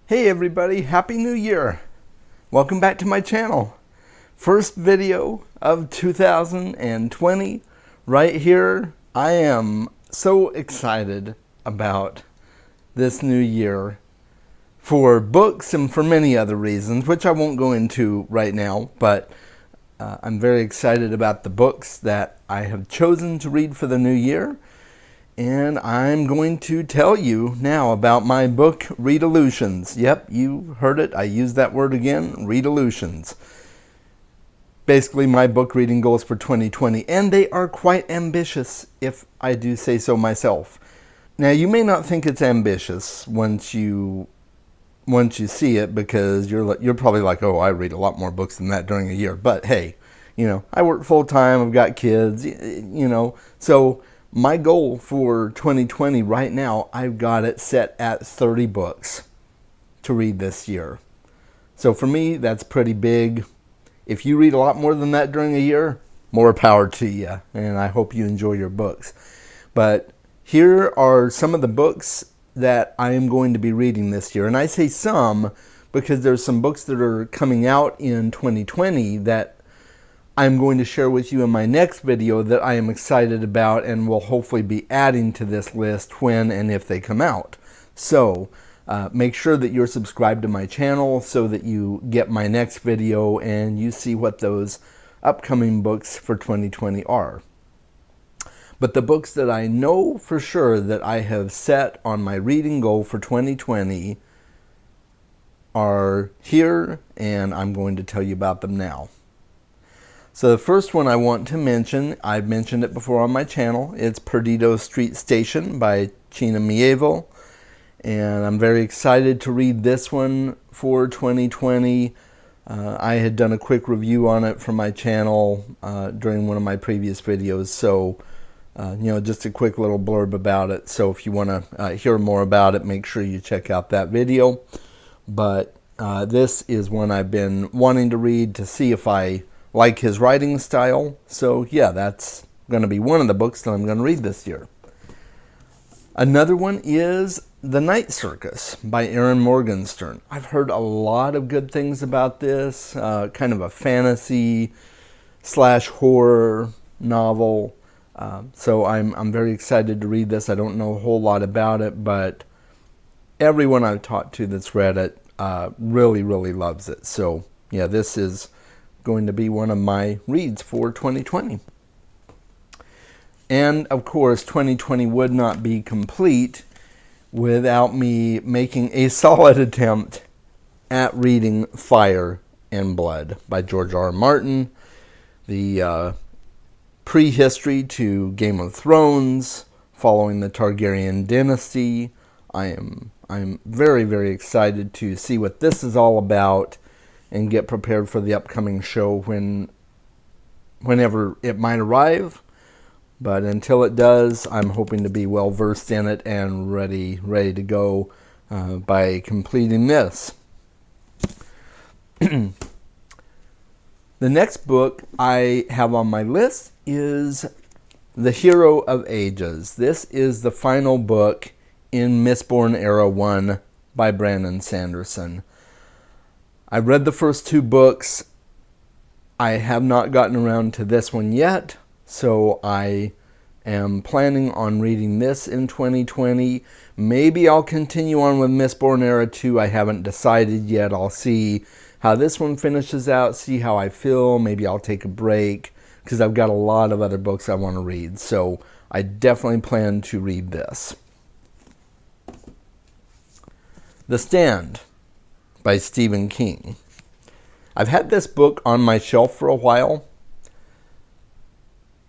Hey everybody, Happy New Year! Welcome back to my channel. First video of 2020 right here. I am so excited about this new year for books and for many other reasons, which I won't go into right now, but I'm very excited about the books that I have chosen to read for the new year. And I'm going to tell you now about my book, Readolutions. Yep, you heard it. I used that word again, Readolutions. Basically, my book reading goals for 2020, and they are quite ambitious, if I do say so myself. Now, you may not think it's ambitious once you see it, because you're probably like, oh, I read a lot more books than that during a year. But hey, I work full time. I've got kids. So my goal for 2020 right now, I've got it set at 30 books to read this year. So for me, that's pretty big. If you read a lot more than that during a year, more power to you. And I hope you enjoy your books. But here are some of the books that I am going to be reading this year. And I say some because there's some books that are coming out in 2020 that I'm going to share with you in my next video that I am excited about and will hopefully be adding to this list when and if they come out. So make sure that you're subscribed to my channel so that you get my next video and you see what those upcoming books for 2020 are. But the books that I know for sure that I have set on my reading goal for 2020 are here, and I'm going to tell you about them now. So the first one I want to mention, I've mentioned it before on my channel, it's Perdido Street Station by China Miéville. And I'm very excited to read this one for 2020. I had done a quick review on it for my channel during one of my previous videos. So, just a quick little blurb about it. So if you want to hear more about it, make sure you check out that video. But this is one I've been wanting to read to see if I like his writing style. So yeah, that's going to be one of the books that I'm going to read this year. Another one is The Night Circus by Erin Morgenstern. I've heard a lot of good things about this, kind of a fantasy / horror novel. So I'm very excited to read this. I don't know a whole lot about it, but everyone I've talked to that's read it really, really loves it. So yeah, this is going to be one of my reads for 2020. And of course, 2020 would not be complete without me making a solid attempt at reading Fire and Blood by George R. R. Martin, the prehistory to Game of Thrones, following the Targaryen dynasty. I'm very, very excited to see what this is all about and get prepared for the upcoming show whenever it might arrive. But until it does, I'm hoping to be well versed in it and ready to go by completing this. The next book I have on my list is The Hero of Ages. This is the final book in Mistborn Era 1 by Brandon Sanderson. I read the first two books. I have not gotten around to this one yet, so I am planning on reading this in 2020. Maybe I'll continue on with Mistborn Era 2. I haven't decided yet. I'll see how this one finishes out, see how I feel. Maybe I'll take a break because I've got a lot of other books I want to read. So I definitely plan to read this. The Stand by Stephen King. I've had this book on my shelf for a while.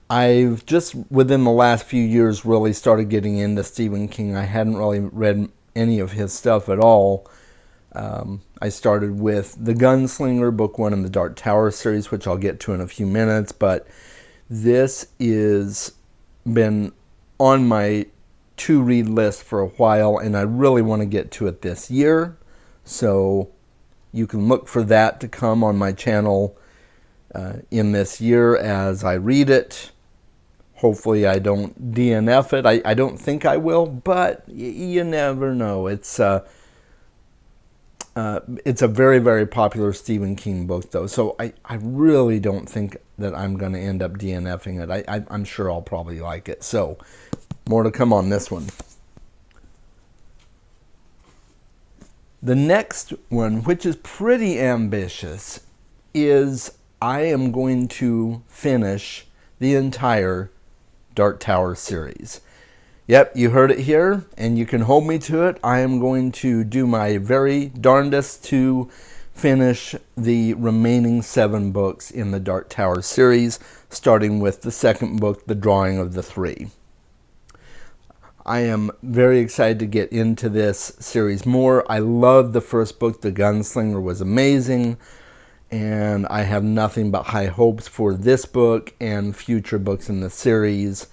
I've just within the last few years really started getting into Stephen King. I hadn't really read any of his stuff at all. I started with The Gunslinger, book 1 in the Dark Tower series, which I'll get to in a few minutes, but this is been on my to-read list for a while, and I really want to get to it this year. So you can look for that to come on my channel in this year as I read it. Hopefully I don't DNF it. I don't think I will, but you never know. It's It's a very, very popular Stephen King book, though, so I really don't think that I'm going to end up DNFing it. I'm sure I'll probably like it. So, more to come on this one. The next one, which is pretty ambitious, is I am going to finish the entire Dark Tower series. Yep, you heard it here, and you can hold me to it. I am going to do my very darndest to finish the remaining 7 books in the Dark Tower series, starting with the second book, The Drawing of the Three. I am very excited to get into this series more. I love the first book, The Gunslinger, was amazing, and I have nothing but high hopes for this book and future books in the series.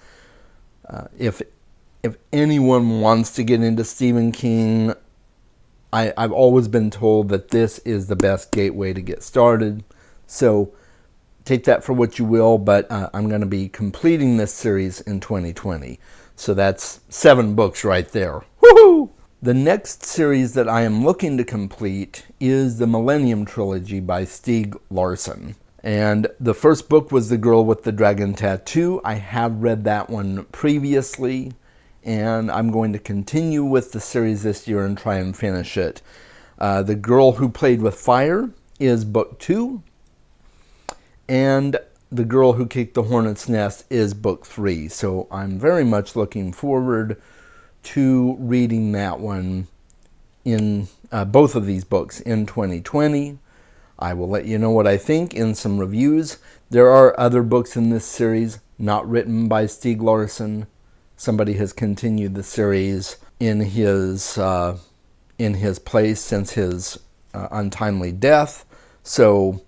If anyone wants to get into Stephen King, I've always been told that this is the best gateway to get started. So take that for what you will, but I'm going to be completing this series in 2020. So that's 7 books right there. Woohoo! The next series that I am looking to complete is the Millennium Trilogy by Stieg Larsson. And the first book was The Girl with the Dragon Tattoo. I have read that one previously, and I'm going to continue with the series this year and try and finish it. The Girl Who Played with Fire is book 2, and The Girl Who Kicked the Hornet's Nest is book 3. So I'm very much looking forward to reading that one in both of these books in 2020. I will let you know what I think in some reviews. There are other books in this series not written by Stieg Larsson. Somebody has continued the series in his place since his untimely death. So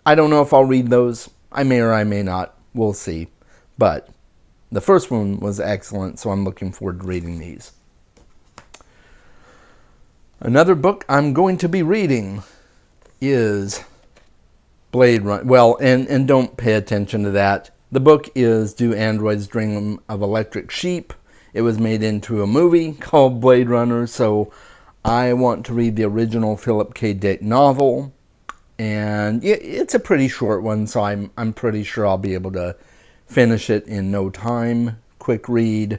I don't know if I'll read those. I may or I may not. We'll see. But the first one was excellent, so I'm looking forward to reading these. Another book I'm going to be reading is Blade Runner. Well, and don't pay attention to that. The book is Do Androids Dream of Electric Sheep? It was made into a movie called Blade Runner, so I want to read the original Philip K. Dick novel. And it's a pretty short one, so I'm pretty sure I'll be able to finish it in no time. Quick read.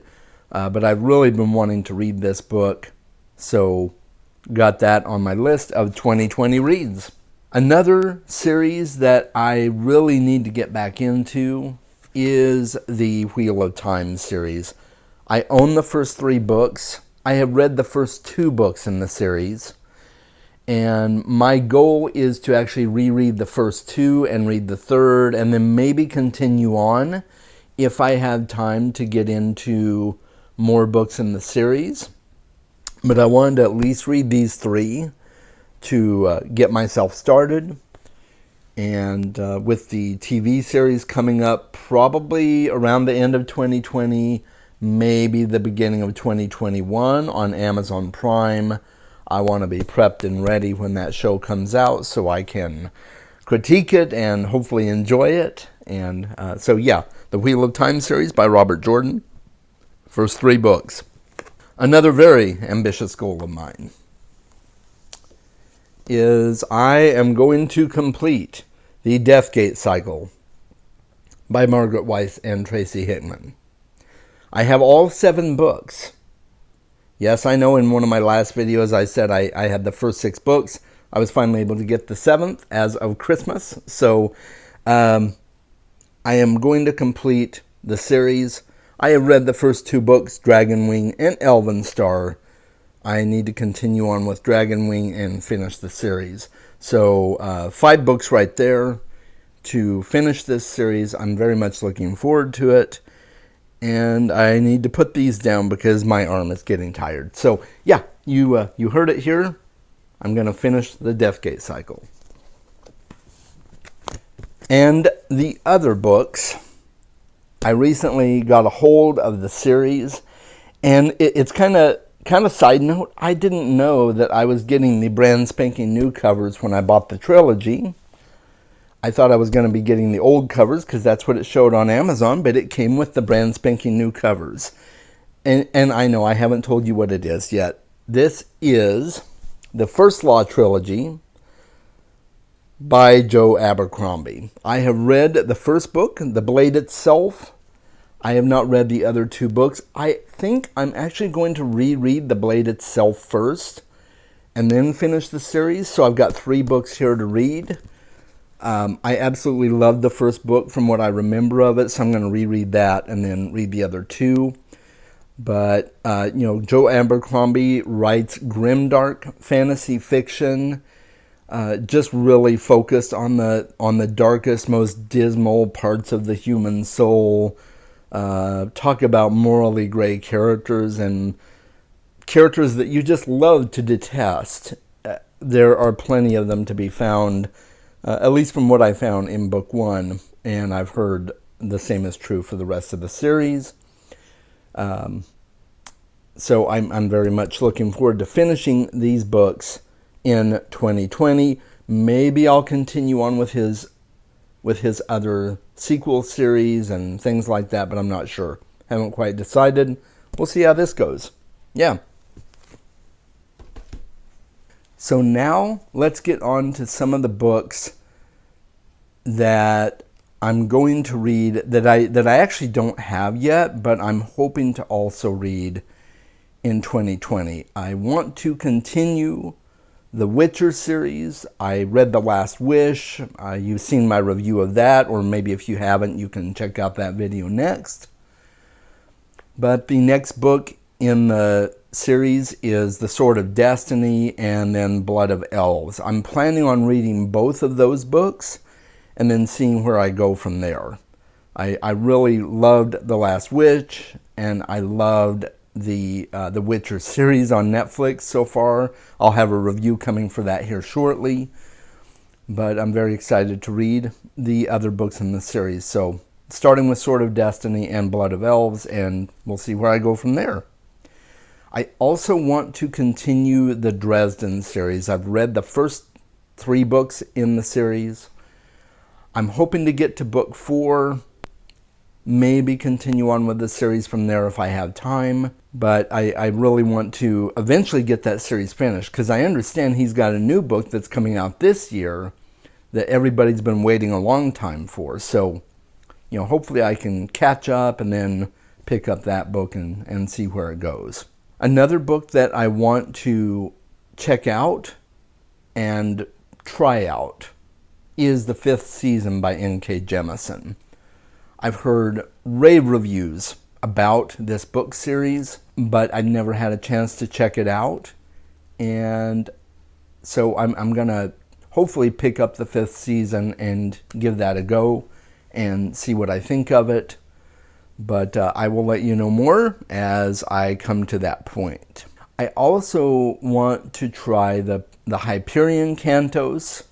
But I've really been wanting to read this book, so got that on my list of 2020 reads. Another series that I really need to get back into is the Wheel of Time series. I own the first 3 books. I have read the first 2 books in the series. And my goal is to actually reread the first 2 and read the third, and then maybe continue on if I have time to get into more books in the series. But I wanted to at least read these 3 to get myself started. And with the TV series coming up probably around the end of 2020, maybe the beginning of 2021 on Amazon Prime, I want to be prepped and ready when that show comes out so I can critique it and hopefully enjoy it. And so yeah, the Wheel of Time series by Robert Jordan. First 3 books. Another very ambitious goal of mine is I am going to complete the Deathgate cycle by Margaret Weis and Tracy Hickman. I have all 7 books. Yes, I know in one of my last videos I said I had the first 6 books. I was finally able to get the 7th as of Christmas. So I am going to complete the series. I have read the first 2 books, Dragonwing and Elvenstar. I need to continue on with Dragonwing and finish the series. So 5 books right there to finish this series. I'm very much looking forward to it. And I need to put these down because my arm is getting tired. So yeah, you heard it here. I'm going to finish the Deathgate cycle. And the other books, I recently got a hold of the series, and it's kind of side note. I didn't know that I was getting the brand spanking new covers when I bought the trilogy. I thought I was going to be getting the old covers because that's what it showed on Amazon, but it came with the brand spanking new covers. And I know I haven't told you what it is yet. This is the First Law trilogy by Joe Abercrombie. I have read the first book, The Blade itself. I have not read the other two books. I think I'm actually going to reread The Blade itself first and then finish the series. So I've got 3 books here to read. I absolutely loved the first book from what I remember of it, so I'm going to reread that and then read the other 2. But, Joe Abercrombie writes grimdark fantasy fiction, just really focused on the darkest, most dismal parts of the human soul. Talk about morally gray characters and characters that you just love to detest. There are plenty of them to be found, at least from what I found in book 1, and I've heard the same is true for the rest of the series. So I'm very much looking forward to finishing these books in 2020. Maybe I'll continue on with his other sequel series and things like that, but I'm not sure. Haven't quite decided. We'll see how this goes. Yeah. So now let's get on to some of the books that I'm going to read that I actually don't have yet, but I'm hoping to also read in 2020. I want to continue the Witcher series. I read The Last Wish. You've seen my review of that, or maybe if you haven't, you can check out that video next. But the next book in the series is The Sword of Destiny and then Blood of Elves. I'm planning on reading both of those books and then seeing where I go from there. I really loved The Last Wish, and I loved the Witcher series on Netflix so far. I'll have a review coming for that here shortly, but I'm very excited to read the other books in the series. So starting with Sword of Destiny and Blood of Elves, and we'll see where I go from there. I also want to continue the Dresden series. I've read the first 3 books in the series. I'm hoping to get to book 4, maybe continue on with the series from there if I have time. But I really want to eventually get that series finished, because I understand he's got a new book that's coming out this year that everybody's been waiting a long time for. So, hopefully I can catch up and then pick up that book and see where it goes. Another book that I want to check out and try out is The Fifth Season by N.K. Jemisin. I've heard rave reviews about this book series, but I never had a chance to check it out. And so I'm going to hopefully pick up the 5th season and give that a go and see what I think of it. But I will let you know more as I come to that point. I also want to try the Hyperion Cantos.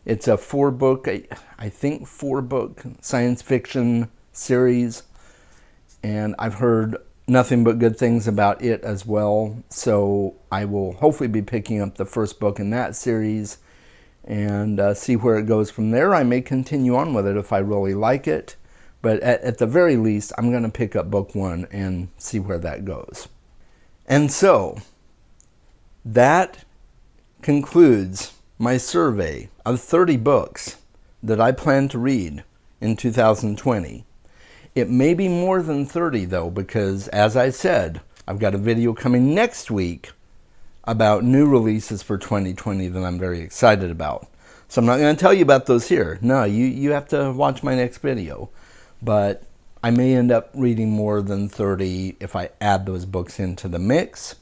It's a 4-book, I think 4-book science fiction series, and I've heard nothing but good things about it as well. So I will hopefully be picking up the first book in that series and see where it goes from there. I may continue on with it if I really like it, but at the very least, I'm going to pick up book 1 and see where that goes. And so that concludes my survey of 30 books that I plan to read in 2020. It may be more than 30 though, because as I said, I've got a video coming next week about new releases for 2020 that I'm very excited about. So I'm not going to tell you about those here. No, you have to watch my next video. But I may end up reading more than 30 if I add those books into the mix.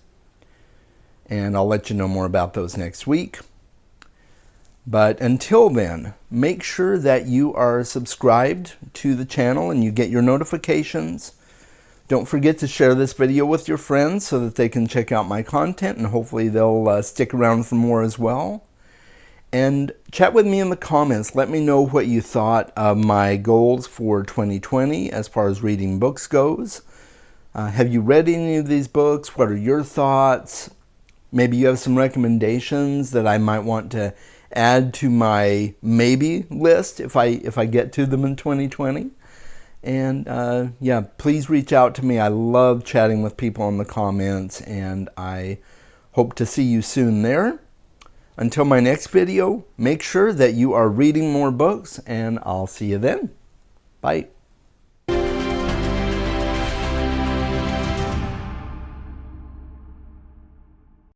And I'll let you know more about those next week. But until then, make sure that you are subscribed to the channel and you get your notifications. Don't forget to share this video with your friends so that they can check out my content, and hopefully they'll stick around for more as well. And chat with me in the comments. Let me know what you thought of my goals for 2020 as far as reading books goes. Have you read any of these books? What are your thoughts? Maybe you have some recommendations that I might want to add to my maybe list if I get to them in 2020. And yeah, please reach out to me. I love chatting with people in the comments, and I Hope to see you soon there. Until my next video, make sure that you are reading more books, and I'll see you then. Bye.